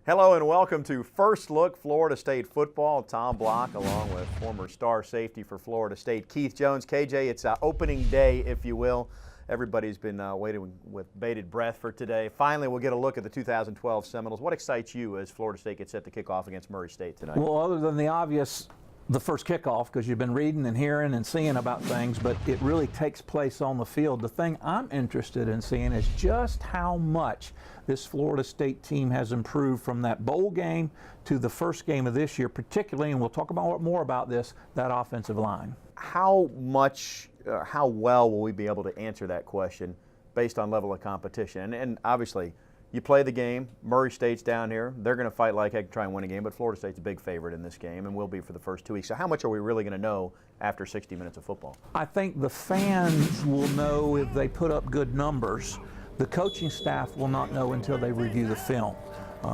Hello and welcome to First Look Florida State Football. Tom Block along with former star safety for Florida State, Keith Jones. KJ, it's opening day, if you will. Everybody's been waiting with bated breath for today. Finally, we'll get a look at the 2012 Seminoles. What excites you as Florida State gets set to kick off against Murray State tonight? Well, other than the obvious, the first kickoff, because you've been reading and hearing and seeing about things, but it really takes place on the field. The thing I'm interested in seeing is just how much this Florida State team has improved from that bowl game to the first game of this year, particularly, and we'll talk about more about this, that offensive line. How much, how well will we be able to answer that question based on level of competition? And obviously, you play the game, Murray State's down here, they're going to fight like heck to try and win a game, but Florida State's a big favorite in this game and will be for the first 2 weeks. So how much are we really going to know after 60 minutes of football? I think the fans will know if they put up good numbers. The coaching staff will not know until they review the film.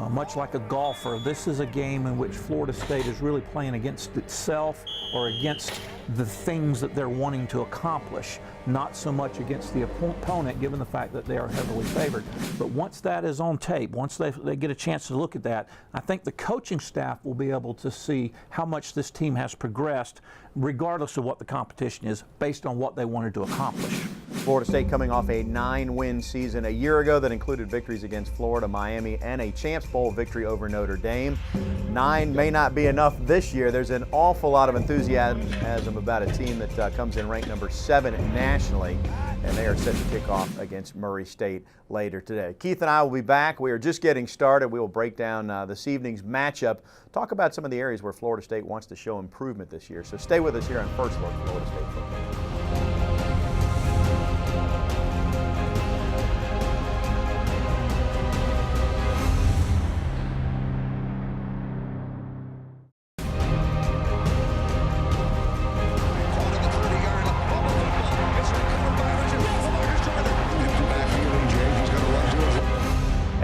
Much like a golfer, this is a game in which Florida State is really playing against itself or against the things that they're wanting to accomplish, not so much against the opponent, given the fact that they are heavily favored. But once that is on tape, once they get a chance to look at that, I think the coaching staff will be able to see how much this team has progressed, regardless of what the competition is, based on what they wanted to accomplish. Florida State coming off a 9-win season a year ago that included victories against Florida, Miami, and a Champs Bowl victory over Notre Dame. 9 may not be enough this year. There's an awful lot of enthusiasm about a team that comes in ranked number 7 nationally, and they are set to kick off against Murray State later today. Keith and I will be back. We are just getting started. We will break down this evening's matchup, talk about some of the areas where Florida State wants to show improvement this year. So stay with us here on First Look Florida State Football.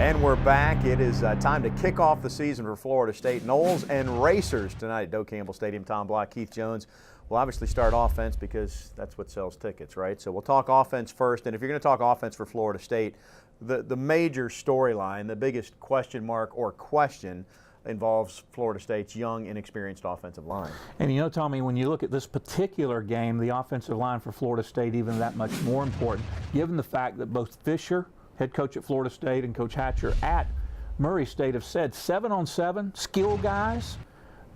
And we're back. It is time to kick off the season for Florida State. Noles and Racers tonight at Doak Campbell Stadium. Tom Block, Keith Jones. We'll obviously start offense because that's what sells tickets, right? So we'll talk offense first. And if you're going to talk offense for Florida State, the major storyline, the biggest question mark or question involves Florida State's young, inexperienced offensive line. And you know, Tommy, when you look at this particular game, the offensive line for Florida State even that much more important, given the fact that both Fisher, head coach at Florida State, and Coach Hatcher at Murray State have said 7-on-7, skill guys.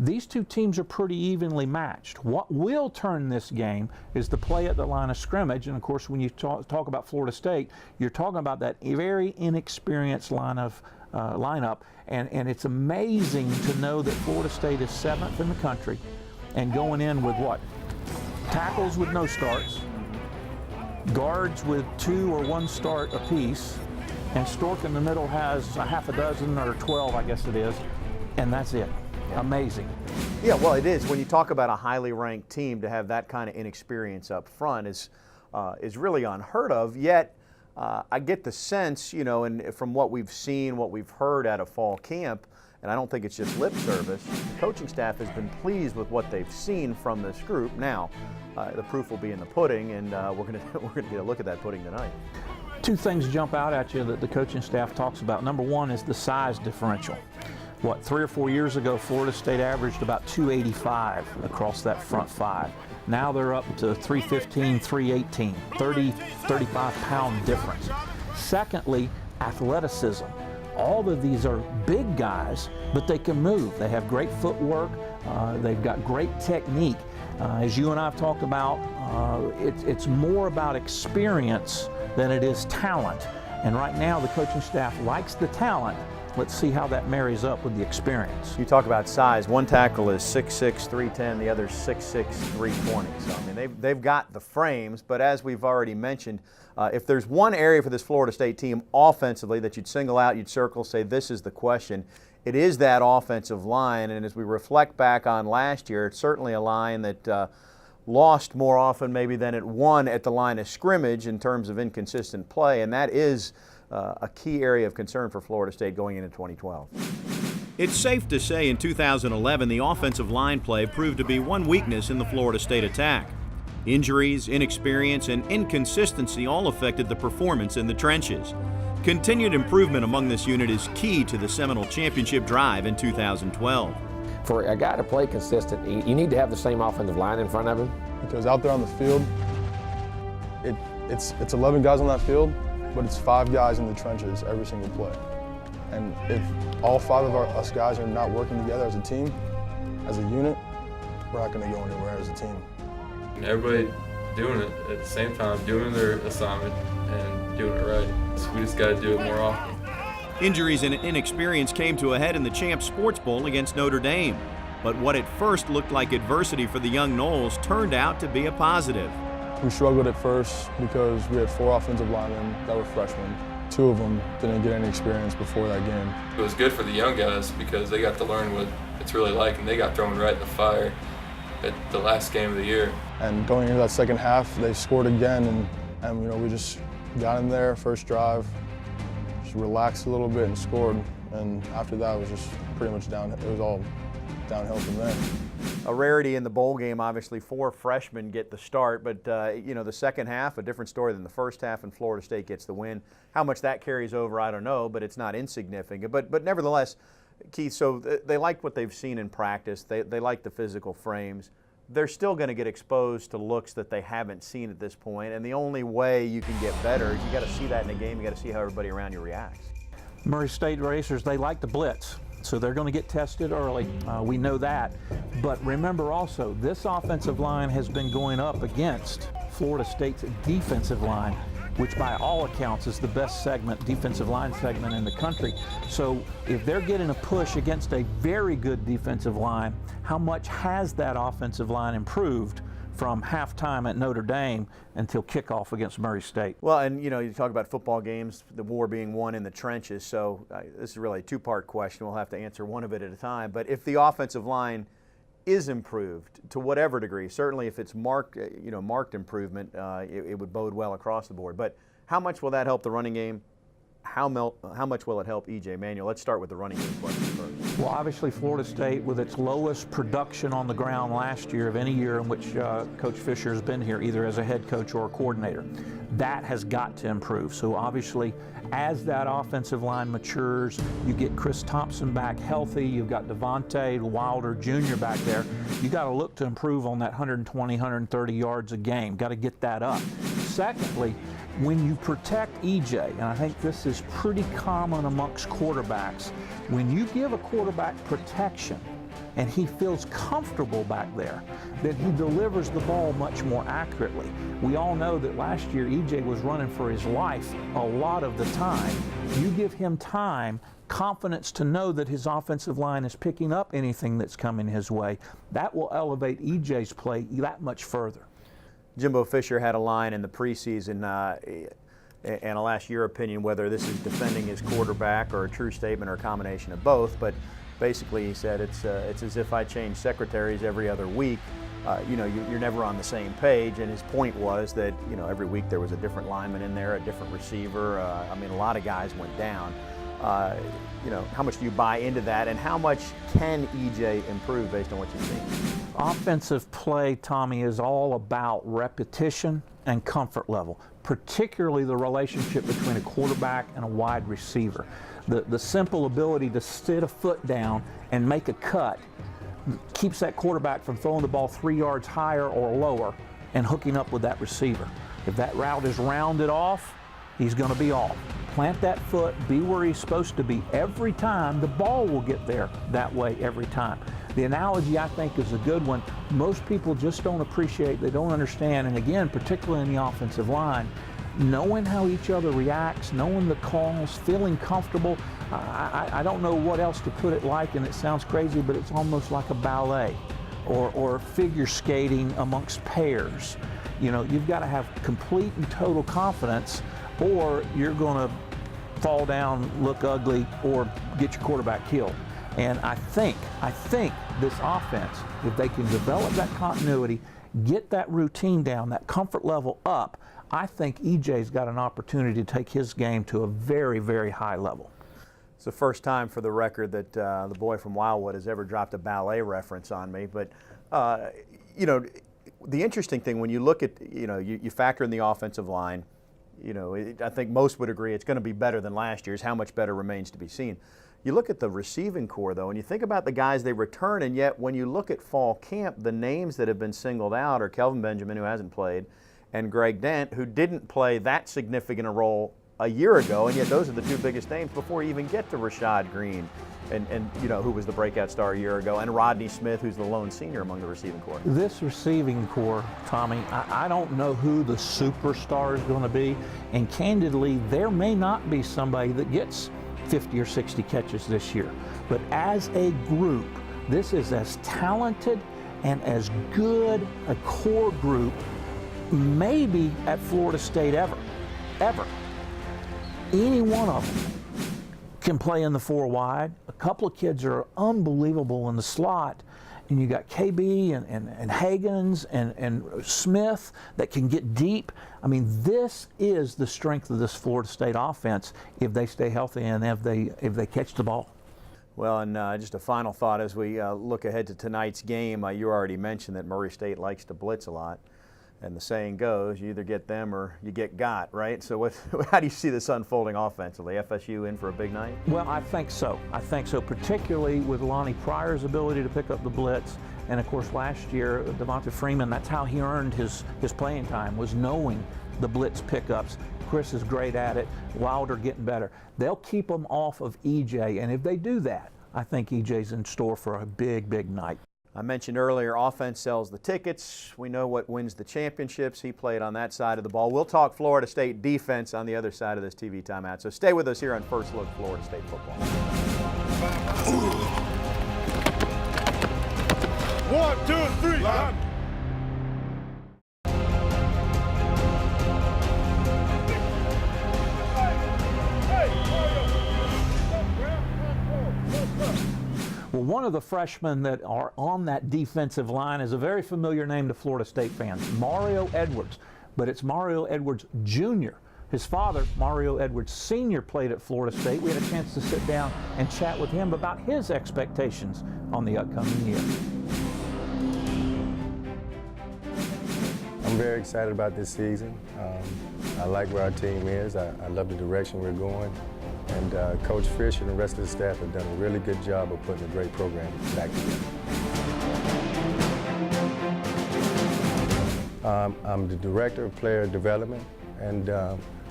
These two teams are pretty evenly matched. What will turn this game is the play at the line of scrimmage. And of course, when you talk about Florida State, you're talking about that very inexperienced lineup. And it's amazing to know that Florida State is 7th in the country and going in with what? Tackles with no starts, guards with 2 or 1 start apiece, and Stork in the middle has a half a dozen or 12, I guess it is, and that's it. Yeah. Amazing. Yeah, well, it is. When you talk about a highly ranked team, to have that kind of inexperience up front is really unheard of. Yet, I get the sense, you know, and from what we've seen, what we've heard at a fall camp, and I don't think it's just lip service, the coaching staff has been pleased with what they've seen from this group. Now, the proof will be in the pudding, and we're gonna get a look at that pudding tonight. 2 things jump out at you that the coaching staff talks about. Number 1 is the size differential. What, 3 or 4 years ago, Florida State averaged about 285 across that front 5. Now they're up to 315, 318, 35-pound difference. Secondly, athleticism. All of these are big guys, but they can move. They have great footwork. They've got great technique. As you and I have talked about, it's more about experience than it is talent. And right now the coaching staff likes the talent. Let's see how that marries up with the experience. You talk about size. One tackle is 6'6", 310, the other's 6'6", 320. So, I mean, they've got the frames, but as we've already mentioned, if there's one area for this Florida State team offensively that you'd single out, you'd circle, say this is the question, it is that offensive line. And as we reflect back on last year, it's certainly a line that lost more often maybe than it won at the line of scrimmage in terms of inconsistent play, and that is a key area of concern for Florida State going into 2012. It's safe to say in 2011 the offensive line play proved to be one weakness in the Florida State attack. Injuries, inexperience, and inconsistency all affected the performance in the trenches. Continued improvement among this unit is key to the Seminole championship drive in 2012. For a guy to play consistent, you need to have the same offensive line in front of him. Because out there on the field, it's 11 guys on that field, but it's 5 guys in the trenches every single play. And if all 5 of us guys are not working together as a team, as a unit, we're not going to go anywhere as a team. Everybody doing it at the same time, doing their assignment and doing it right. So we just got to do it more often. Injuries and inexperience came to a head in the Champs Sports Bowl against Notre Dame. But what at first looked like adversity for the young Noles turned out to be a positive. We struggled at first because we had 4 offensive linemen that were freshmen. 2 of them didn't get any experience before that game. It was good for the young guys because they got to learn what it's really like, and they got thrown right in the fire at the last game of the year. And going into that second half, they scored again, and you know, we just got in there, first drive, just relaxed a little bit and scored. And after that, it was just pretty much down. It was all downhill from there. A rarity in the bowl game, obviously 4 freshmen get the start, but you know, the second half, a different story than the first half, and Florida State gets the win. How much that carries over, I don't know, but it's not insignificant. But nevertheless, Keith, so they like what they've seen in practice. They like the physical frames. They're still going to get exposed to looks that they haven't seen at this point, and the only way you can get better is you got to see that in a game. You got to see how everybody around you reacts. Murray State racers, they like to blitz. So they're going to get tested early. We know that. But remember also, this offensive line has been going up against Florida State's defensive line, which by all accounts is the best defensive line segment in the country. So if they're getting a push against a very good defensive line, how much has that offensive line improved from halftime at Notre Dame until kickoff against Murray State? Well, and you know, you talk about football games, the war being won in the trenches, so this is really a 2-part question. We'll have to answer one of it at a time. But if the offensive line is improved to whatever degree, certainly if it's marked improvement, it would bode well across the board. But how much will that help the running game? How much will it help E.J. Manuel? Let's start with the running game question first. Well, obviously Florida State, with its lowest production on the ground last year of any year in which Coach Fisher has been here, either as a head coach or a coordinator, that has got to improve. So obviously, as that offensive line matures, you get Chris Thompson back healthy, you've got Devontae Wilder Jr. back there, you got to look to improve on that 120, 130 yards a game. Got to get that up. Secondly, when you protect EJ, and I think this is pretty common amongst quarterbacks, when you give a quarterback protection and he feels comfortable back there, then he delivers the ball much more accurately. We all know that last year EJ was running for his life a lot of the time. You give him time, confidence to know that his offensive line is picking up anything that's coming his way. That will elevate EJ's play that much further. Jimbo Fisher had a line in the preseason, and I'll ask your opinion whether this is defending his quarterback or a true statement or a combination of both. But basically, he said it's as if I change secretaries every other week. You know, you're never on the same page. And his point was that every week there was a different lineman in there, a different receiver. I mean, a lot of guys went down. How much do you buy into that, and how much can EJ improve based on what you've seen? Offensive play, Tommy, is all about repetition and comfort level, particularly the relationship between a quarterback and a wide receiver. The simple ability to sit a foot down and make a cut keeps that quarterback from throwing the ball 3 yards higher or lower and hooking up with that receiver. If that route is rounded off, he's going to be off. Plant that foot, be where he's supposed to be every time. The ball will get there that way every time. The analogy, I think, is a good one. Most people just don't appreciate, they don't understand, and again, particularly in the offensive line, knowing how each other reacts, knowing the calls, feeling comfortable. I don't know what else to put it like, and it sounds crazy, but it's almost like a ballet or figure skating amongst pairs. You know, you've got to have complete and total confidence, or you're going to fall down, look ugly, or get your quarterback killed. And I think this offense, if they can develop that continuity, get that routine down, that comfort level up, I think EJ's got an opportunity to take his game to a very, very high level. It's the first time, for the record, that the boy from Wildwood has ever dropped a ballet reference on me. But, you know, the interesting thing, when you look at, you know, you factor in the offensive line, you know, I think most would agree it's going to be better than last year's. How much better remains to be seen. You look at the receiving core, though, and you think about the guys they return, and yet when you look at fall camp, the names that have been singled out are Kelvin Benjamin, who hasn't played, and Greg Dent, who didn't play that significant a role a year ago, and yet those are the two biggest names before you even get to Rashad Green, and you know, who was the breakout star a year ago, and Rodney Smith, who's the lone senior among the receiving core. This receiving core, Tommy, I don't know who the superstar is going to be, and candidly, there may not be somebody that gets 50 or 60 catches this year. But as a group, this is as talented and as good a core group maybe at Florida State ever. Any one of them can play in the 4 wide. A couple of kids are unbelievable in the slot, and you got KB and Hagens and Smith that can get deep. I mean, this is the strength of this Florida State offense if they stay healthy and if they catch the ball. Well, and just a final thought as we look ahead to tonight's game. You already mentioned that Murray State likes to blitz a lot. And the saying goes, you either get them or you get got, right? So how do you see this unfolding offensively? FSU in for a big night? Well, I think so, particularly with Lonnie Pryor's ability to pick up the blitz. And of course, last year, Devonta Freeman, that's how he earned his playing time, was knowing the blitz pickups. Chris is great at it. Wilder getting better. They'll keep them off of EJ, and if they do that, I think EJ's in store for a big, big night. I mentioned earlier, offense sells the tickets. We know what wins the championships. He played on that side of the ball. We'll talk Florida State defense on the other side of this TV timeout. So stay with us here on First Look Florida State Football. 1, 2, 3, line. Well, one of the freshmen that are on that defensive line is a very familiar name to Florida State fans, Mario Edwards. But it's Mario Edwards Jr. His father, Mario Edwards Sr., played at Florida State. We had a chance to sit down and chat with him about his expectations on the upcoming year. I'm very excited about this season. I like where our team is. I love the direction we're going. And Coach Fish and the rest of the staff have done a really good job of putting a great program back together. I'm the Director of Player Development, and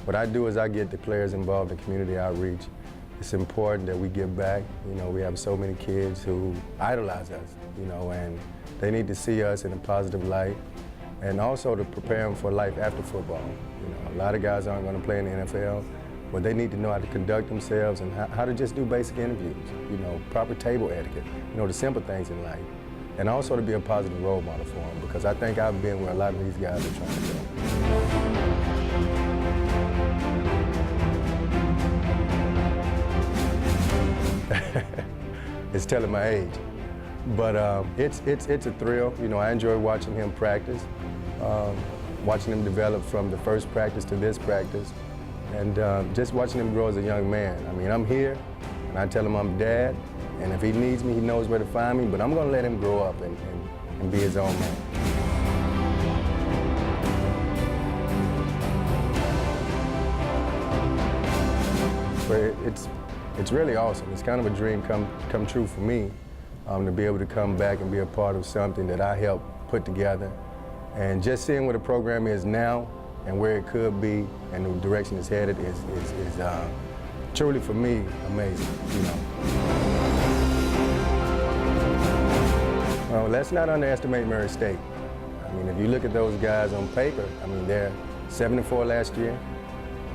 what I do is I get the players involved in community outreach. It's important that we give back. You know, we have so many kids who idolize us, you know, and they need to see us in a positive light, and also to prepare them for life after football. You know, a lot of guys aren't going to play in the NFL. But they need to know how to conduct themselves and how to just do basic interviews, you know, proper table etiquette, you know, the simple things in life. And also to be a positive role model for them, because I think I've been where a lot of these guys are trying to go. It's telling my age. But it's a thrill. You know, I enjoy watching him practice, watching him develop from the first practice to this practice. And just watching him grow as a young man. I mean, I'm here, and I tell him I'm dad, and if he needs me, he knows where to find me, but I'm going to let him grow up and be his own man. But it's really awesome. It's kind of a dream come true for me, to be able to come back and be a part of something that I helped put together. And just seeing where the program is now, and where it could be and the direction it's headed is truly, for me, amazing, you know. Well, let's not underestimate Murray State. I mean, if you look at those guys on paper, I mean, they're 7-4 last year.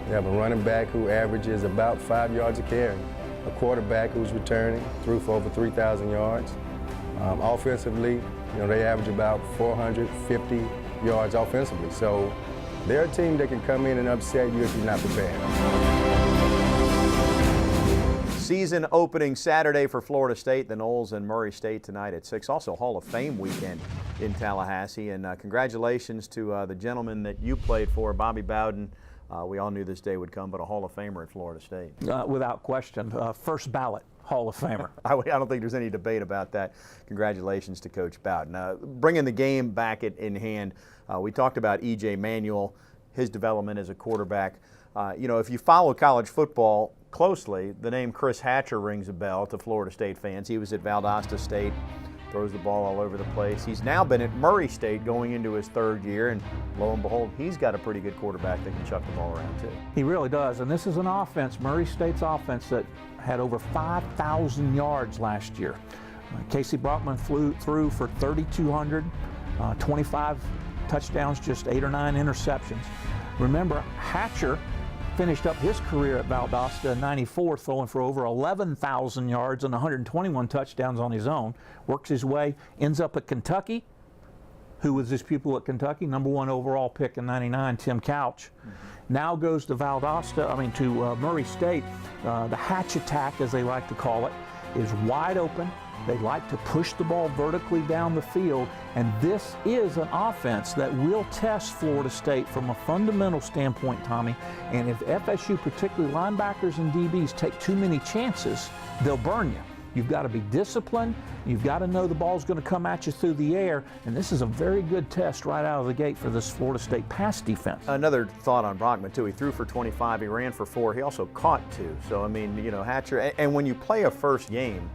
They have a running back who averages about 5 yards a carry, a quarterback who's returning, threw for over 3,000 yards. Offensively, you know, they average about 450 yards offensively. So they're a team that can come in and upset you if you're not prepared. Season opening Saturday for Florida State, the Noles and Murray State tonight at 6. Also Hall of Fame weekend in Tallahassee. And congratulations to the gentleman that you played for, Bobby Bowden. We all knew this day would come, but a Hall of Famer at Florida State. Without question, first ballot Hall of Famer. I don't think there's any debate about that. Congratulations to Coach Bowden. Bringing the game back in hand, we talked about E.J. Manuel, his development as a quarterback. You know, if you follow college football closely, the name Chris Hatcher rings a bell to Florida State fans. He was at Valdosta State, throws the ball all over the place. He's now been at Murray State going into his 3rd year, and lo and behold, he's got a pretty good quarterback that can chuck the ball around too. He really does, and this is an offense, Murray State's offense, that had over 5,000 yards last year. Casey Brockman threw for 3,200, 25 touchdowns, just 8 or 9 interceptions. Remember, Hatcher finished up his career at Valdosta in '94, throwing for over 11,000 yards and 121 touchdowns on his own. Works his way, ends up at Kentucky. Who was his pupil at Kentucky? #1 overall pick in '99, Tim Couch. Now goes to to Murray State. The Hatch attack, as they like to call it, is wide open. They like to push the ball vertically down the field, and this is an offense that will test Florida State from a fundamental standpoint, Tommy. And if FSU, particularly linebackers and DBs, take too many chances, they'll burn you. You've got to be disciplined. You've got to know the ball's going to come at you through the air, and this is a very good test right out of the gate for this Florida State pass defense. Another thought on Brockman, too. He threw for 25. He ran for 4. He also caught 2. So, I mean, you know, Hatcher, and when you play a first game,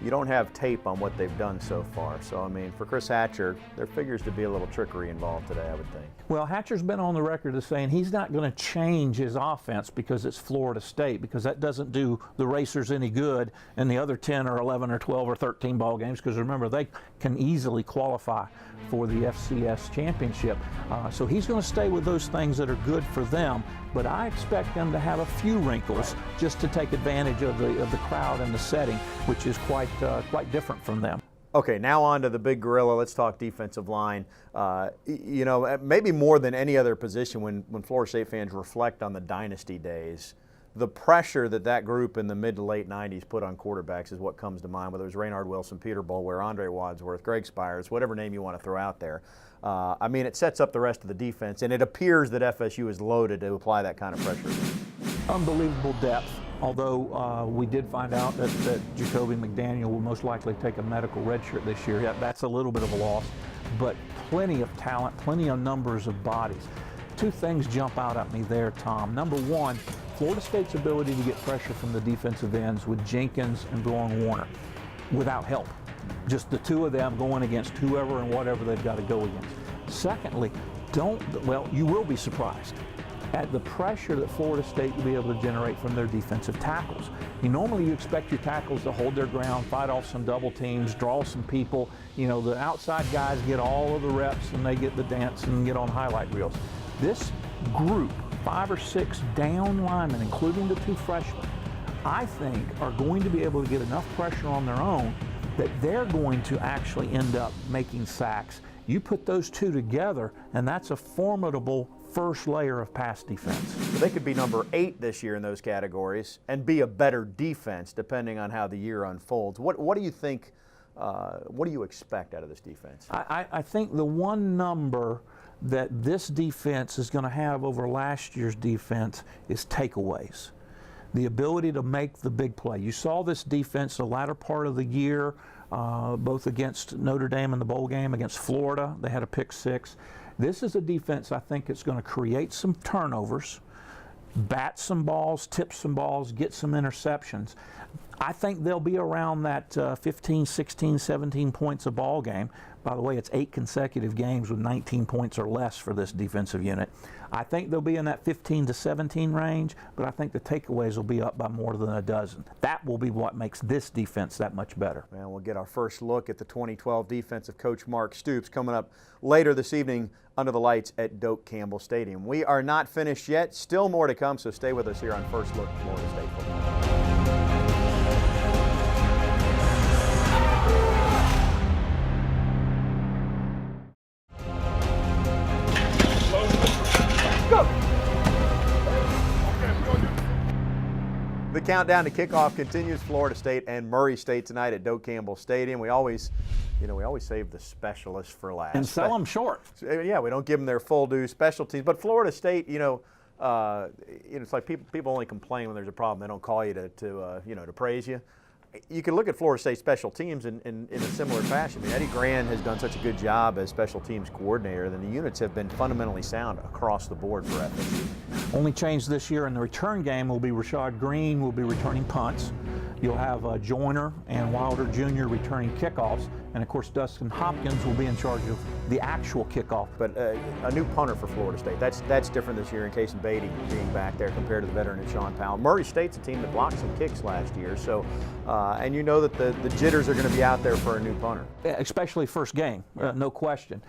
you don't have tape on what they've done so far. So, I mean, for Chris Hatcher, there figures to be a little trickery involved today, I would think. Well, Hatcher's been on the record as saying he's not going to change his offense because it's Florida State, because that doesn't do the Racers any good in the other 10 or 11 or 12 or 13 ball games, because remember, they can easily qualify for the FCS championship. So he's going to stay with those things that are good for them, but I expect them to have a few wrinkles just to take advantage of the crowd and the setting, which is quite different from them. Okay, now on to the big gorilla. Let's talk defensive line. You know, maybe more than any other position, when Florida State fans reflect on the dynasty days, the pressure that group in the mid to late 90s put on quarterbacks is what comes to mind, whether it was Raynard Wilson, Peter Boulware, Andre Wadsworth, Greg Spires, whatever name you want to throw out there. I mean, it sets up the rest of the defense, and it appears that FSU is loaded to apply that kind of pressure. Unbelievable depth. Although we did find out that Jacoby McDaniel will most likely take a medical redshirt this year. Yeah, that's a little bit of a loss, but plenty of talent, plenty of numbers of bodies. 2 things jump out at me there, Tom. Number 1, Florida State's ability to get pressure from the defensive ends with Jenkins and Braun Warner without help. Just the 2 of them going against whoever and whatever they've got to go against. Secondly, you will be surprised at the pressure that Florida State will be able to generate from their defensive tackles. Normally you expect your tackles to hold their ground, fight off some double teams, draw some people. You know, the outside guys get all of the reps and they get the dance and get on highlight reels. This group, 5 or 6 down linemen, including the 2 freshmen, I think are going to be able to get enough pressure on their own that they're going to actually end up making sacks. You put those 2 together, and that's a formidable first layer of pass defense. They could be number 8 this year in those categories and be a better defense depending on how the year unfolds. What do you think, what do you expect out of this defense? I think the one number that this defense is going to have over last year's defense is takeaways. The ability to make the big play. You saw this defense the latter part of the year, both against Notre Dame in the bowl game, against Florida. They had a pick 6. This is a defense I think it's going to create some turnovers, bat some balls, tip some balls, get some interceptions. I think they'll be around that 15, 16, 17 points a ball game. By the way, it's 8 consecutive games with 19 points or less for this defensive unit. I think they'll be in that 15 to 17 range, but I think the takeaways will be up by more than a dozen. That will be what makes this defense that much better. And we'll get our first look at the 2012 defense of Coach Mark Stoops coming up later this evening under the lights at Doak Campbell Stadium. We are not finished yet. Still more to come, so stay with us here on First Look Florida State Football. The countdown to kickoff continues. Florida State and Murray State tonight at Doak Campbell Stadium. We always save the specialists for last. And sell them short. Yeah, we don't give them their full due specialties. But Florida State, it's like people only complain when there's a problem. They don't call you to praise you. You can look at Florida State special teams in a similar fashion. I mean, Eddie Gran has done such a good job as special teams coordinator, then the units have been fundamentally sound across the board for FSU. Only change this year in the return game will be Rashad Green will be returning punts. You'll have Joyner and Wilder Jr. returning kickoffs. And of course, Dustin Hopkins will be in charge of the actual kickoff. But a new punter for Florida State. That's different this year in Casey Beatty being back there compared to the veteran Sean Powell. Murray State's a team that blocked some kicks last year. So, and you know that the jitters are going to be out there for a new punter. Especially first game, no question.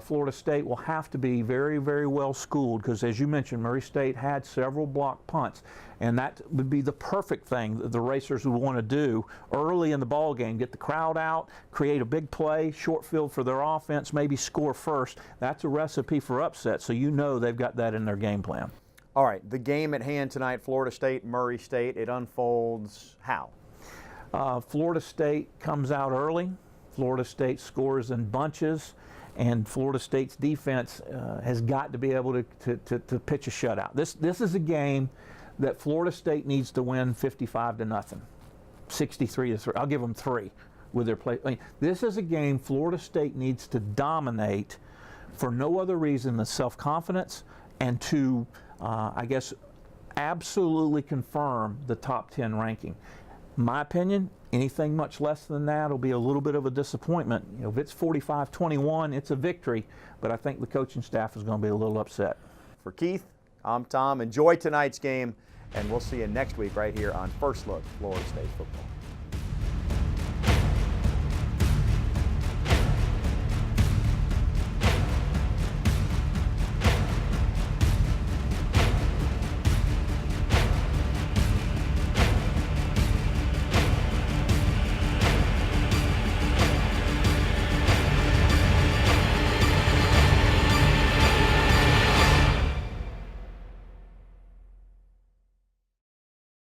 Florida State will have to be very, very well schooled because, as you mentioned, Murray State had several blocked punts. And that would be the perfect thing that the racers would want to do early in the ball game. Get the crowd out, create a big play, short field for their offense, maybe score first. That's a recipe for upset, so you know they've got that in their game plan. All right, the game at hand tonight, Florida State, Murray State, it unfolds how? Florida State comes out early. Florida State scores in bunches. And Florida State's defense has got to be able to pitch a shutout. This is a game that Florida State needs to win 55-0, 63-3. I'll give them 3 with their play. I mean, this is a game Florida State needs to dominate for no other reason than self-confidence and to, I guess, absolutely confirm the top 10 ranking. In my opinion, anything much less than that will be a little bit of a disappointment. You know, if it's 45-21, it's a victory, but I think the coaching staff is going to be a little upset. For Keith, I'm Tom. Enjoy tonight's game, and we'll see you next week right here on First Look Florida State Football.